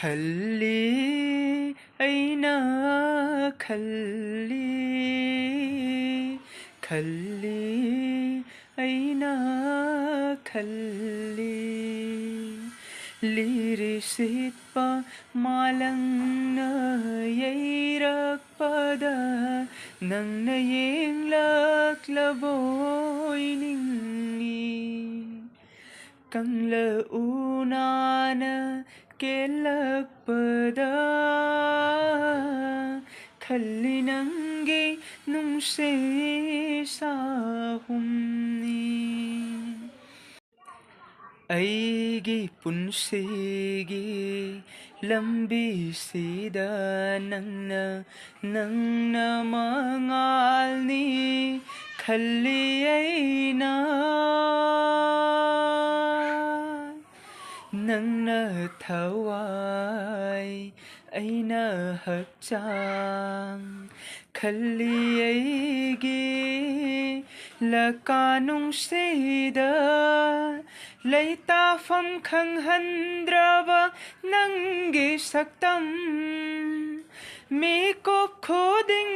खल्ली ऐना खल्ली खल्ली ऐना खल्ली लिरिसित्pa malangna yairakpada nangna yenglaklaboy ningi kangla unana kelakpada khalli nangi nungse sahumni ꯑꯩꯒꯤ ꯄꯨꯟꯁꯤꯒꯤ ꯂꯝꯕꯤꯁꯤꯗ ꯅꯪꯅ ꯃꯉꯥꯜꯅꯤ ꯈꯜꯂꯤ ꯑꯩꯅ ꯅꯪꯅ ꯊꯋꯥꯏ ꯑꯩꯅ ꯍꯛꯆꯥꯡ ꯈꯜꯂꯤ ꯑꯩꯒꯤ ꯂꯀꯥꯅꯨꯡꯁꯤꯗ ꯂꯩꯇꯥꯐꯝ ꯈꯪꯍꯟꯗ꯭ꯔꯕ ꯅꯪꯒꯤ ꯁꯛꯇꯝ ꯃꯤꯀꯨꯞ ꯈꯨꯗꯤꯡ